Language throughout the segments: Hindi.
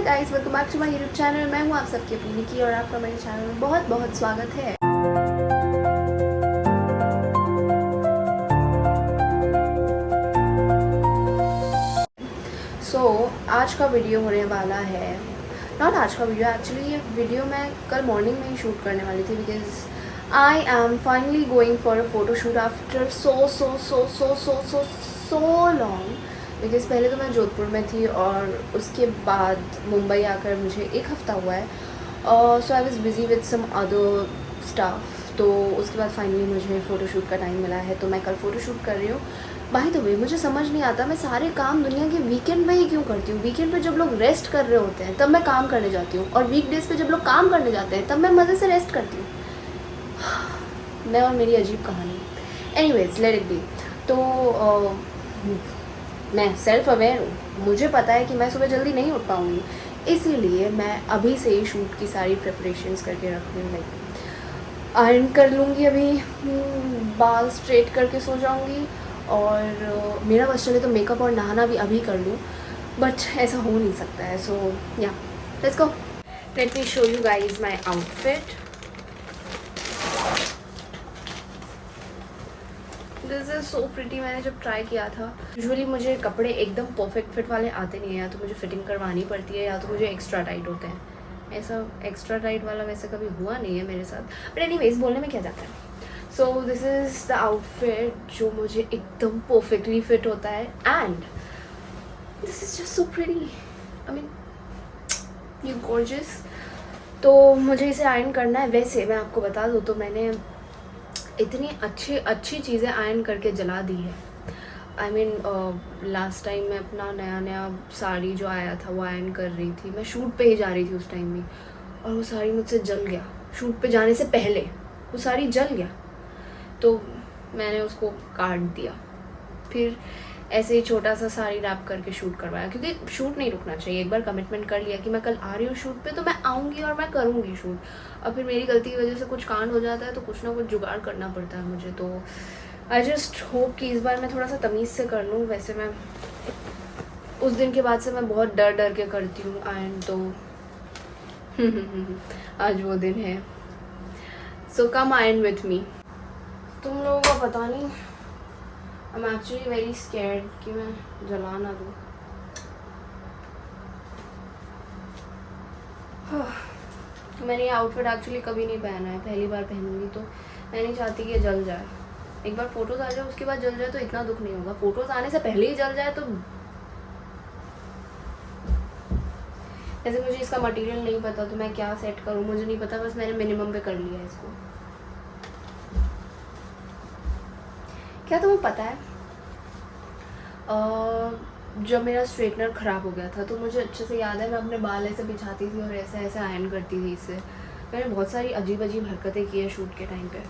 Guys, welcome back to my YouTube channel. मैं हूँ आप सबकी अपनी निकी और आपका मेरे चैनल में बहुत बहुत स्वागत है। आज का वीडियो होने वाला है, नॉट आज का वीडियो, एक्चुअली ये वीडियो मैं कल मॉर्निंग में ही शूट करने वाली थी because I am finally going for a photo shoot after so long. Because पहले तो मैं जोधपुर में थी और उसके बाद मुंबई आकर मुझे एक हफ़्ता हुआ है। So I was busy with some other staff. तो उसके बाद फाइनली मुझे फ़ोटोशूट का टाइम मिला है, तो मैं कल फ़ोटोशूट कर रही हूँ। बाय द वे, मुझे समझ नहीं आता मैं सारे काम दुनिया के वीकेंड में ही क्यों करती हूँ। वीकेंड पे जब लोग रेस्ट कर रहे होते हैं तब मैं काम करने जाती हूँ, और वीकडेज़ पे जब लोग काम करने जाते हैं तब मैं मज़े से रेस्ट करती हूँ। मैं और मेरी अजीब कहानी। Anyways, let it be. तो मैं सेल्फ अवेयर हूँ, मुझे पता है कि मैं सुबह जल्दी नहीं उठ पाऊँगी, इसीलिए मैं अभी से ही शूट की सारी प्रिपरेशंस करके रख रही हूँ। लाइक आयरन कर लूँगी अभी, बाल स्ट्रेट करके सो जाऊँगी, और मेरा बस चले तो मेकअप और नहाना भी अभी कर लूँ, बट ऐसा हो नहीं सकता है। सो या let's go, let me show you guys my outfit. This is so pretty. मैंने जब ट्राई किया था, यूजुअली मुझे कपड़े एकदम परफेक्ट फिट वाले आते नहीं हैं, या तो मुझे फिटिंग करवानी पड़ती है या तो मुझे एक्स्ट्रा टाइट होते हैं। ऐसा एक्स्ट्रा टाइट वाला वैसे कभी हुआ नहीं है मेरे साथ, बट एनीवेज, बोलने में क्या जाता है। So this is the outfit जो मुझे एकदम परफेक्टली फिट होता है, and this is just so pretty. I mean, you gorgeous. तो मुझे इसे आयरन करना है। वैसे मैं आपको बता दूँ तो मैंने इतनी अच्छी चीज़ें आयरन करके जला दी है। आई मीन, लास्ट टाइम मैं अपना नया साड़ी जो आया था वो आयरन कर रही थी। मैं शूट पे ही जा रही थी उस टाइम में, और वो साड़ी मुझसे जल गया। शूट पे जाने से पहले वो साड़ी जल गया, तो मैंने उसको काट दिया। फिर ऐसे ही छोटा सा साड़ी रैप करके शूट करवाया, क्योंकि शूट नहीं रुकना चाहिए। एक बार कमिटमेंट कर लिया कि मैं कल आ रही हूँ शूट पे, तो मैं आऊँगी और मैं करूँगी शूट। और फिर मेरी गलती की वजह से कुछ कांड हो जाता है, तो कुछ ना कुछ जुगाड़ करना पड़ता है मुझे। तो आई जस्ट होप कि इस बार मैं थोड़ा सा तमीज़ से कर लूँ। वैसे मैं उस दिन के बाद से मैं बहुत डर के करती हूँ आयरन, तो आज वो दिन है। सो कम आयरन विथ मी। तुम लोगों को पता नहीं, I am actually very scared कि मैं जला ना दूँ। मैंने ये आउटफिट एक्चुअली कभी नहीं पहना है, पहली बार पहनूंगी, तो मैं नहीं चाहती कि ये जल जाए। एक बार फोटोज आ जाए उसके बाद जल जाए तो इतना दुख नहीं होगा, फोटोज आने से पहले ही जल जाए तो। ऐसे मुझे इसका मटेरियल नहीं पता, तो मैं क्या सेट करूँ मुझे नहीं पता, बस मैंने मिनिमम पे कर लिया है इसको। क्या तुम्हें पता है, जब मेरा स्ट्रेटनर ख़राब हो गया था तो मुझे अच्छे से याद है, मैं अपने बाल ऐसे बिछाती थी और ऐसे ऐसे आयरन करती थी इससे। मैंने बहुत सारी अजीब हरकतें की है शूट के टाइम पे।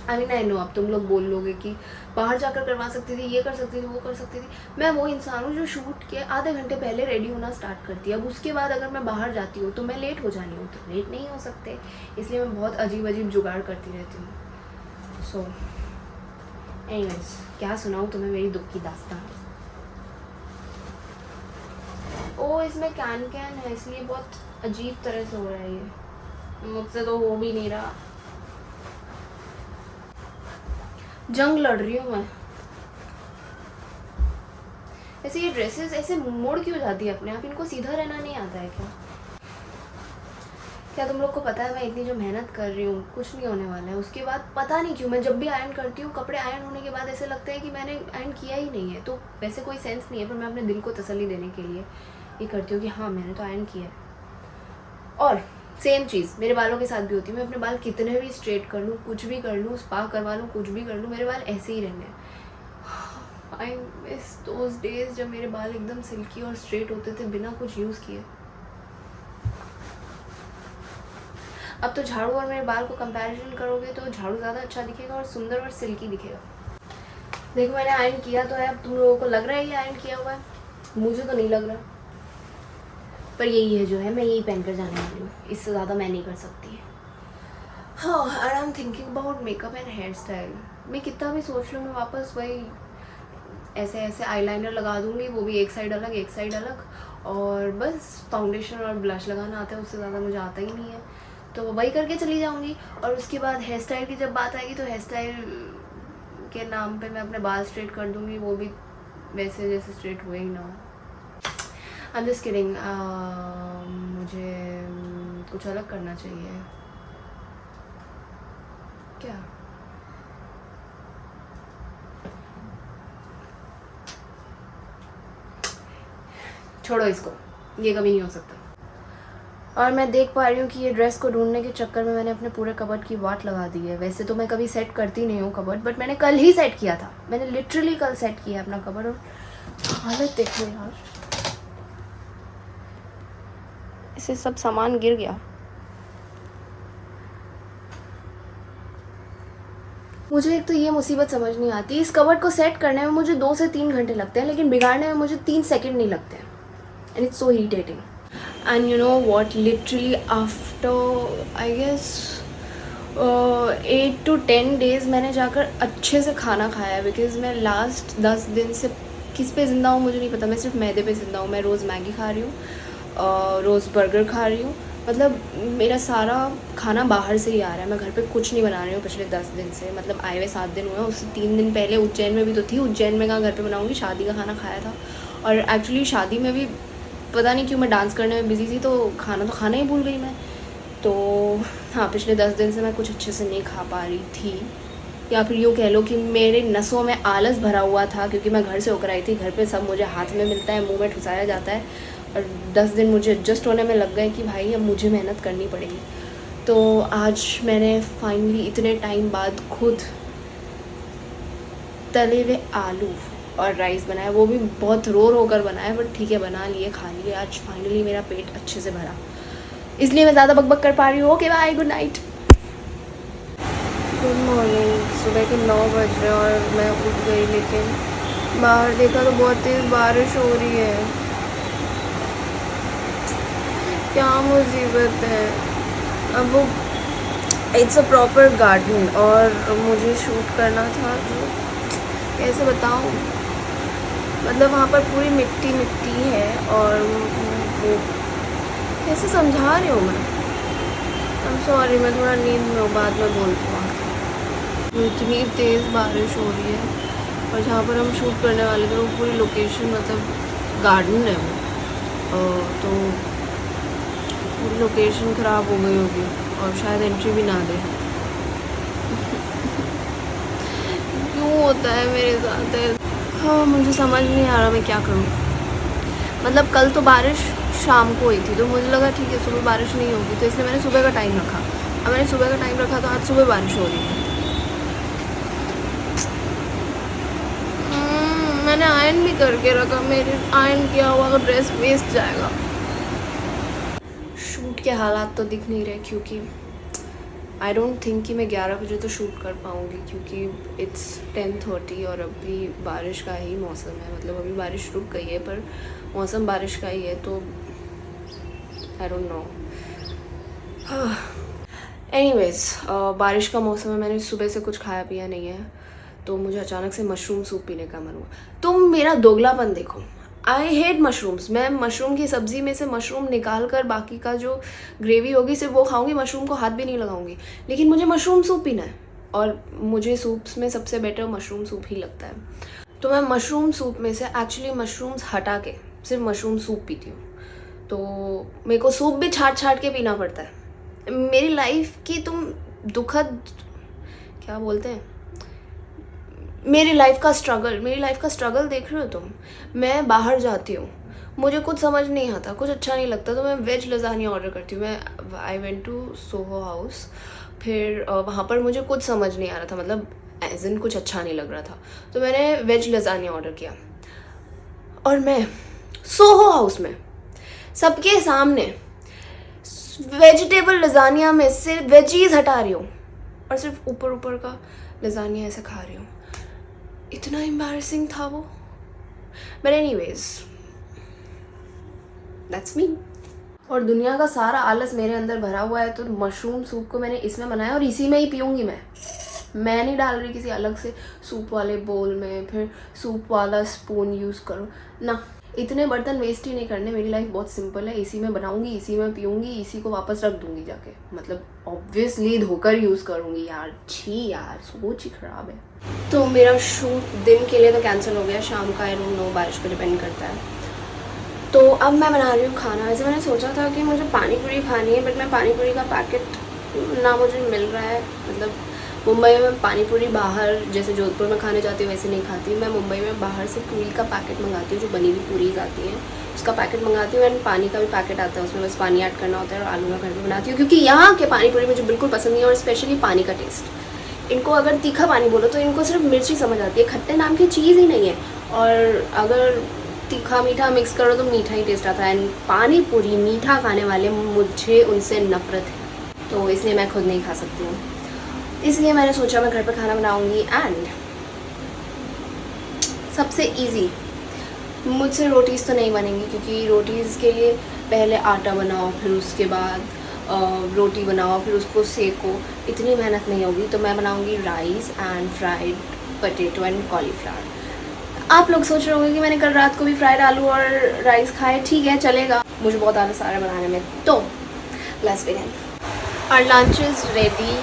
आई मीन, आई नो अब तुम लोग बोल लोगे कि बाहर जाकर करवा सकती थी, ये कर सकती थी, वो कर सकती थी। मैं वो इंसान हूँ जो शूट के आधे घंटे पहले रेडी होना स्टार्ट करती है। अब उसके बाद अगर मैं बाहर जाती हूँ तो मैं लेट हो जानी हूँ, तो लेट नहीं हो सकते, इसलिए मैं बहुत अजीब जुगाड़ करती रहती हूँ। सो एनीवेज, क्या सुनाऊँ तुम्हें मेरी दुख की दास्तान। ओ, इसमें कैन है, इसलिए बहुत अजीब तरह से हो रहा है ये, मुझसे तो हो भी नहीं रहा। जंग लड़ रही हूँ मैं। ऐसे ये ड्रेसेस ऐसे मोड़ क्यों जाती है अपने आप, इनको सीधा रहना नहीं आता है क्या? क्या तुम लोग को पता है मैं इतनी जो मेहनत कर रही हूँ, कुछ नहीं होने वाला है। उसके बाद पता नहीं क्यों मैं जब भी आयरन करती हूँ, कपड़े आयरन होने के बाद ऐसे लगता है कि मैंने आयरन किया ही नहीं है। तो वैसे कोई सेंस नहीं है, पर मैं अपने दिल को तसल्ली देने के लिए ये करती हूँ कि हाँ, मैंने तो आयरन किया है। और सेम चीज़ मेरे बालों के साथ भी होती है। मैं अपने बाल कितने भी स्ट्रेट कर लूँ, कुछ भी कर लूँ, स्पा करवा लूँ, कुछ भी कर लूँ, मेरे बाल ऐसे ही रहने हैं। आई मिस दोज डेज जब मेरे बाल एकदम सिल्की और स्ट्रेट होते थे बिना कुछ यूज़ किए। अब तो झाड़ू और मेरे बाल को कंपैरिजन करोगे तो झाड़ू ज़्यादा अच्छा दिखेगा और सुंदर और सिल्की दिखेगा। देखो, मैंने आयरन किया तो है। अब तुम लोगों को लग रहा है ये आयरन किया हुआ है, मुझे तो नहीं लग रहा, पर यही है जो है, मैं यही पहन कर जाने वाली हूँ, इससे ज़्यादा मैं नहीं कर सकती। हाँ, I am thinking about makeup and hair style. मैं कितना भी सोच लूँ, मैं वापस वही ऐसे ऐसे आईलाइनर लगा दूँगी, वो भी एक साइड अलग एक साइड अलग, और बस फाउंडेशन और ब्लश लगाना आता है, उससे ज़्यादा मुझे आता ही नहीं है, तो वही करके चली जाऊँगी। और उसके बाद हेयर स्टाइल की जब बात आएगी तो हेयर स्टाइल के नाम पे मैं अपने बाल स्ट्रेट कर दूँगी, वो भी वैसे जैसे स्ट्रेट हुए ही ना हो। I am just kidding. मुझे कुछ अलग करना चाहिए क्या? छोड़ो इसको, ये कभी नहीं हो सकता। और मैं देख पा रही हूँ कि ये ड्रेस को ढूंढने के चक्कर में मैंने अपने पूरे कबर्ड की वाट लगा दी है। वैसे तो मैं कभी सेट करती नहीं हूँ कबर्ड, बट मैंने कल ही सेट किया था। मैंने लिटरली कल सेट किया अपना कबर्ड, और हालत देखो यार, इससे सब सामान गिर गया। मुझे एक तो ये मुसीबत समझ नहीं आती, इस कबर्ड को सेट करने में मुझे 2 से 3 घंटे लगते हैं, लेकिन बिगाड़ने में मुझे 3 सेकंड नहीं लगते हैं। And it's so irritating. And you know what, literally after I guess 8 to 10 days मैंने जाकर अच्छे से खाना खाया है, बिकॉज़ मैं लास्ट 10 दिन से किस पे ज़िंदा हूँ मुझे नहीं पता। मैं सिर्फ मैदे पे ज़िंदा हूँ। मैं रोज़ मैगी खा रही हूँ, रोज़ बर्गर खा रही हूँ, मतलब मेरा सारा खाना बाहर से ही आ रहा है। मैं घर पे कुछ नहीं बना रही हूँ पिछले 10 दिन से, मतलब आए हुए 7 दिन हुए। उससे 3 दिन पहले उज्जैन में भी तो थी। उज्जैन में कहाँ घर पे बनाऊँगी, शादी का खाना खाया था। और एक्चुअली शादी में भी पता नहीं क्यों मैं डांस करने में बिज़ी थी, तो खाना ही भूल गई मैं। तो हाँ, पिछले 10 दिन से मैं कुछ अच्छे से नहीं खा पा रही थी, या फिर यूँ कह लो कि मेरे नसों में आलस भरा हुआ था, क्योंकि मैं घर से होकर आई थी। घर पे सब मुझे हाथ में मिलता है, मुंह में ठुसाया जाता है, और 10 दिन मुझे एडजस्ट होने में लग गए कि भाई अब मुझे मेहनत करनी पड़ेगी। तो आज मैंने फाइनली इतने टाइम बाद खुद तले हुए आलू और राइस बनाया, वो भी बहुत रो कर बनाया, बट ठीक है, बना लिए, खा लिए। आज फाइनली मेरा पेट अच्छे से भरा, इसलिए मैं ज़्यादा बकबक कर पा रही हूँ। Okay bye, good night. Good morning. सुबह के 9 बज रहे और मैं उठ गई, लेकिन बाहर देखा तो बहुत तेज़ बारिश हो रही है। क्या मुसीबत है। अब वो इट्स अ प्रॉपर गार्डन, और मुझे शूट करना था, जो कैसे बताऊँ, मतलब वहाँ पर पूरी मिट्टी मिट्टी है, और वो कैसे समझा रही हूँ मैं। आई एम सॉरी, मैं थोड़ा नींद में हूँ, बाद में बोलती हूँ। इतनी तेज़ बारिश हो रही है, और जहाँ पर हम शूट करने वाले थे वो पूरी लोकेशन, मतलब गार्डन है वो, तो पूरी लोकेशन ख़राब हो गई होगी, और शायद एंट्री भी ना दे। क्यों होता है मेरे साथ? हाँ, मुझे समझ नहीं आ रहा मैं क्या करूँ। मतलब कल तो बारिश शाम को हुई थी, तो मुझे लगा ठीक है सुबह बारिश नहीं होगी, तो इसलिए मैंने सुबह का टाइम रखा। अब मैंने सुबह का टाइम रखा तो आज सुबह बारिश हो रही है। मैंने आयरन भी करके रखा, मेरे आयरन किया हुआ ड्रेस वेस्ट जाएगा। शूट के हालात तो दिख नहीं रहे, क्योंकि आई डोंट थिंक कि मैं 11 बजे तो शूट कर पाऊँगी, क्योंकि इट्स 10:30 और अभी बारिश का ही मौसम है। मतलब अभी बारिश रुक गई है, पर मौसम बारिश का ही है, तो आई डोंट नो। एनीवेज, बारिश का मौसम है, मैंने सुबह से कुछ खाया पिया नहीं है, तो मुझे अचानक से मशरूम सूप पीने का मन हुआ। तुम मेरा दोगलापन देखो, आई हेट मशरूम्स। मैं मशरूम की सब्ज़ी में से मशरूम निकाल कर बाकी का जो ग्रेवी होगी सिर्फ वो खाऊंगी, मशरूम को हाथ भी नहीं लगाऊंगी, लेकिन मुझे मशरूम सूप पीना है, और मुझे सूप्स में सबसे बेटर मशरूम सूप ही लगता है। तो मैं मशरूम सूप में से एक्चुअली मशरूम्स हटा के सिर्फ मशरूम सूप पीती हूँ। तो मेरे को सूप भी छाट छाट के पीना पड़ता है। मेरी लाइफ की तुम दुखद, क्या बोलते हैं, मेरी लाइफ का स्ट्रगल देख रहे हो तुम। मैं बाहर जाती हूँ, मुझे कुछ समझ नहीं आता, कुछ अच्छा नहीं लगता, तो मैं वेज लज़ानिया ऑर्डर करती हूँ। मैं I went to Soho House, फिर वहाँ पर मुझे कुछ समझ नहीं आ रहा था, मतलब एज इन कुछ अच्छा नहीं लग रहा था, तो मैंने वेज लज़ानिया ऑर्डर किया, और मैं सोहो हाउस में सबके सामने वेजिटेबल लज़ानिया में से वेजीज हटा रही हूँ, और सिर्फ ऊपर का लज़ानिया ऐसे खा रही हूँ। इतना एम्बैरेसिंग था वो। But anyways, that's me. और दुनिया का सारा आलस मेरे अंदर भरा हुआ है, तो मशरूम सूप को मैंने इसमें बनाया, और इसी में ही पीऊँगी मैं। मैं नहीं डाल रही किसी अलग से सूप वाले बोल में, फिर सूप वाला स्पून यूज़ करो ना। इतने बर्तन वेस्ट ही नहीं करने। मेरी लाइफ बहुत सिंपल है, इसी में बनाऊंगी, इसी में पीऊँगी, इसी को वापस रख दूँगी जाके। मतलब ऑब्वियसली धोकर यूज़ करूँगी यार। छी यार, सोच ही ख़राब है। तो मेरा शूट दिन के लिए तो कैंसिल हो गया, शाम का आई डोंट नो, बारिश पे डिपेंड करता है। तो अब मैं बना रही हूँ खाना। वैसे मैंने सोचा था कि मुझे पानी पूरी खानी है, बट मैं पानी पूरी का पैकेट ना मुझे मिल रहा है। मतलब मुंबई में पानी पूरी बाहर, जैसे जोधपुर में खाने जाती हूँ वैसे नहीं खाती। मैं मुंबई में बाहर से पूरी का पैकेट मंगाती हूँ, जो बनी हुई पूरीज आती हैं उसका पैकेट मंगाती हूँ। एंड पानी का भी पैकेट आता है, उसमें बस पानी ऐड करना होता है और आलू मैं घर पर बनाती हूँ, क्योंकि यहाँ के पानी पूरी मुझे बिल्कुल पसंद नहीं है। और स्पेशली पानी का टेस्ट, इनको अगर तीखा पानी बोलो तो इनको सिर्फ मिर्ची समझ आती है, खट्टे नाम की चीज़ ही नहीं है। और अगर तीखा मीठा मिक्स करो तो मीठा ही टेस्ट आता है। एंड पानी पूरी मीठा खाने वाले, मुझे उनसे नफरत है, तो इसलिए मैं खुद नहीं खा सकती हूँ। इसलिए मैंने सोचा मैं घर पर खाना बनाऊँगी। एंड सबसे इजी, मुझसे रोटीज़ तो नहीं बनेंगी, क्योंकि रोटीज़ के लिए पहले आटा बनाओ, फिर उसके बाद रोटी बनाओ, फिर उसको सेको, इतनी मेहनत नहीं होगी। तो मैं बनाऊँगी rice and fried potato and cauliflower. आप लोग सोच रहे होंगे कि मैंने कल रात को भी फ्राइड आलू और राइस खाए। ठीक है, चलेगा, मुझे बहुत आलस आ रहा है बनाने में। तो लेट्स बिगिन। और लंच इज़ रेडी।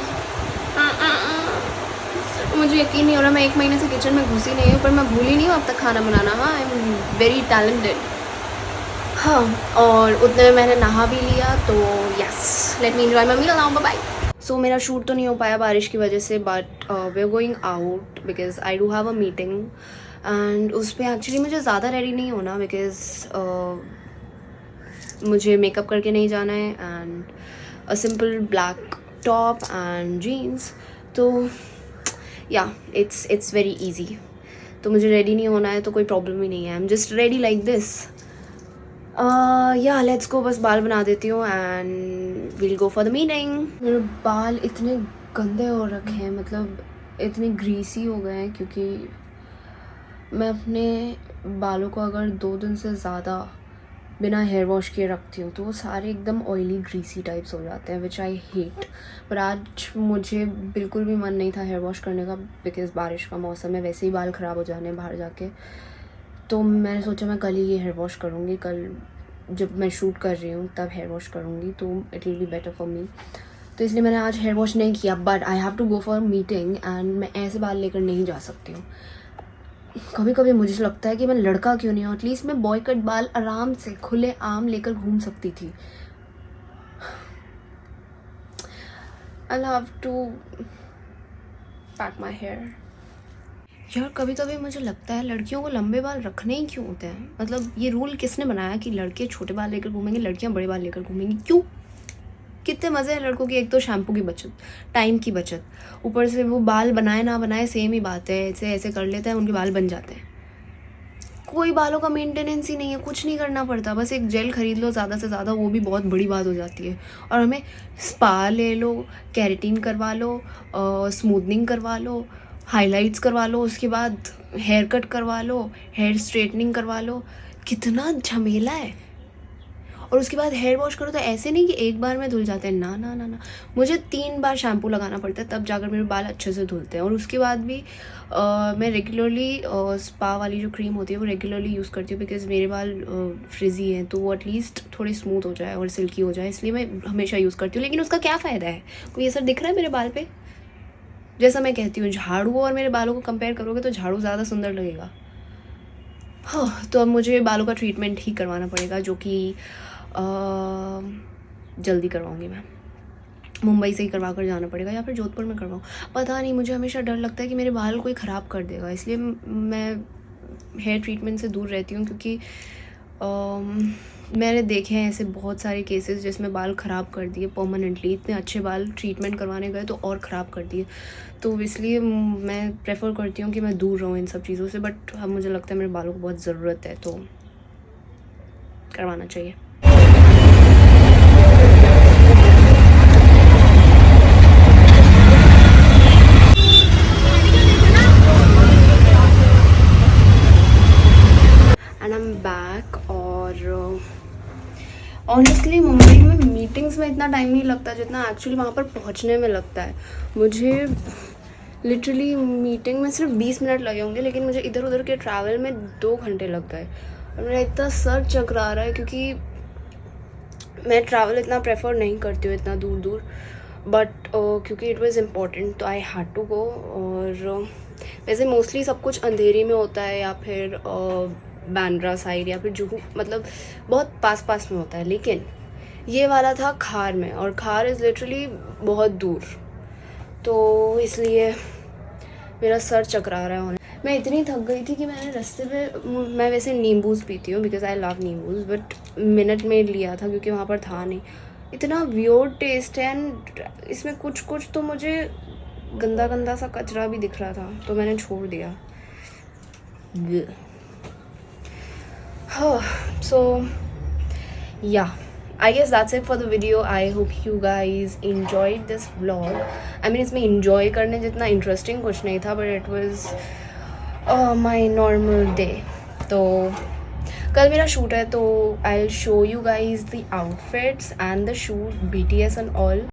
मुझे यकीन नहीं हो रहा, मैं 1 महीने से किचन में घुसी नहीं हूँ, पर मैं भूली नहीं हूँ अब तक खाना बनाना। हाँ, आई एम वेरी टैलेंटेड। हाँ, और उतने में मैंने नहा भी लिया। तो yes, let me enjoy my meal now, bye bye. So मेरा शूट तो नहीं हो पाया बारिश की वजह से, but we are going out because I do have a meeting. And उस पर एक्चुअली मुझे ज़्यादा रेडी नहीं होना, बिकॉज मुझे मेकअप करके नहीं जाना है। And a simple black top and jeans. तो या इट्स वेरी ईजी। तो मुझे रेडी नहीं होना है तो कोई प्रॉब्लम ही नहीं है। I am just ready like this. या लेट्स गो। बस बाल बना देती हूँ and will go for the meeting. मेरे बाल इतने गंदे हो रखे हैं, मतलब इतने ग्रीसी हो गए हैं, क्योंकि मैं अपने बालों को अगर 2 दिन से ज़्यादा बिना हेयर वॉश किए रखती हूँ तो वो सारे एकदम ऑयली ग्रीसी टाइप्स हो जाते हैं, विच आई हेट। पर आज मुझे बिल्कुल भी मन नहीं था हेयर वॉश करने का, बिकॉज बारिश का मौसम है, वैसे ही बाल ख़राब हो जाने बाहर जाके। तो मैंने सोचा मैं कल ही ये हेयर वॉश करूँगी। कल जब मैं शूट कर रही हूँ तब हेयर वॉश करूँगी, तो it will be better for me. तो इसलिए मैंने आज हेयर वॉश नहीं किया। But I have to go for meeting and मैं ऐसे बाल लेकर नहीं जा सकती हूँ। कभी कभी मुझे लगता है कि मैं लड़का क्यों नहीं हूँ, एटलीस्ट मैं बॉय कट बाल आराम से खुले आम लेकर घूम सकती थी। I'll have to pack my hair. यार कभी कभी मुझे लगता है लड़कियों को लंबे बाल रखने ही क्यों होते हैं। मतलब ये रूल किसने बनाया कि लड़के छोटे बाल लेकर घूमेंगे, लड़कियां बड़े बाल लेकर घूमेंगी? क्यों? कितने मज़े हैं लड़कों की। एक तो शैम्पू की बचत, टाइम की बचत, ऊपर से वो बाल बनाए ना बनाए सेम ही बात है। ऐसे ऐसे कर लेते हैं, उनके बाल बन जाते हैं। कोई बालों का मेंटेनेंस ही नहीं है, कुछ नहीं करना पड़ता, बस एक जेल खरीद लो ज़्यादा से ज़्यादा, वो भी बहुत बड़ी बात हो जाती है। और हमें स्पा ले लो, केराटिन करवा लो, स्मूथनिंग करवा लो, हाइलाइट्स करवा लो, उसके बाद हेयर कट करवा लो, हेयर स्ट्रेटनिंग करवा लो, कितना झमेला है। और उसके बाद हेयर वॉश करो तो ऐसे नहीं कि एक बार में धुल जाते हैं, ना ना ना ना, मुझे 3 बार शैम्पू लगाना पड़ता है तब जाकर मेरे बाल अच्छे से धुलते हैं। और उसके बाद भी मैं रेगुलरली स्पा वाली जो क्रीम होती है वो रेगुलरली यूज़ करती हूँ, बिकॉज़ मेरे बाल फ्रिजी हैं, तो वो एटलीस्ट थोड़े स्मूथ हो जाए और सिल्की हो जाए, इसलिए मैं हमेशा यूज़ करती हूँ। लेकिन उसका क्या फ़ायदा है? कोई असर दिख रहा है मेरे बाल पे? जैसा मैं कहती हूँ, झाड़ू और मेरे बालों को कंपेयर करोगे तो झाड़ू ज़्यादा सुंदर लगेगा। हाँ, तो अब मुझे बालों का ट्रीटमेंट ही करवाना पड़ेगा, जो कि जल्दी करवाऊँगी मैं। मुंबई से ही करवा कर जाना पड़ेगा या फिर जोधपुर में करवाऊँ, पता नहीं। मुझे हमेशा डर लगता है कि मेरे बाल कोई ख़राब कर देगा, इसलिए मैं हेयर ट्रीटमेंट से दूर रहती हूँ। क्योंकि मैंने देखे हैं ऐसे बहुत सारे केसेस जिसमें बाल ख़राब कर दिए परमानेंटली। इतने अच्छे बाल ट्रीटमेंट करवाने गए तो और ख़राब कर दिए। तो इसलिए मैं प्रेफर करती हूँ कि मैं दूर रहूँ इन सब चीज़ों से। बट अब मुझे लगता है मेरे बालों को बहुत ज़रूरत है, तो करवाना चाहिए। And I am back. और ऑनेस्टली मुंबई में मीटिंग्स में इतना टाइम नहीं लगता जितना एक्चुअली वहाँ पर पहुँचने में लगता है। मुझे लिटरली मीटिंग में सिर्फ 20 मिनट लगे होंगे, लेकिन मुझे इधर उधर के ट्रैवल में 2 घंटे लग गए और मेरा इतना सर चकरा रहा है क्योंकि मैं ट्रैवल इतना प्रेफर नहीं करती हूँ इतना दूर दूर, बट क्योंकि इट वाज इम्पॉर्टेंट तो आई हैड टू गो। और वैसे मोस्टली सब कुछ अंधेरी में होता है या फिर बांद्रा साइड या फिर जुहू, मतलब बहुत पास पास में होता है, लेकिन ये वाला था खार में और खार इज़ लिटरली बहुत दूर, तो इसलिए मेरा सर चकरा रहा है। मैं इतनी थक गई थी कि मैंने रास्ते पे, मैं वैसे नींबूज पीती हूँ because I love नींबूज, but minute made लिया था क्योंकि वहाँ पर था नहीं। इतना वियर्ड टेस्ट है एंड इसमें कुछ कुछ तो मुझे गंदा गंदा सा कचरा भी दिख रहा था, तो मैंने छोड़ दिया। So yeah, I guess that's it for the video. I hope you guys enjoyed this vlog. I mean इसमें enjoy करने जितना interesting कुछ नहीं था, but it was my normal day. तो कल मेरा शूट है, तो I'll show you guys the outfits and the shoot, BTS and all.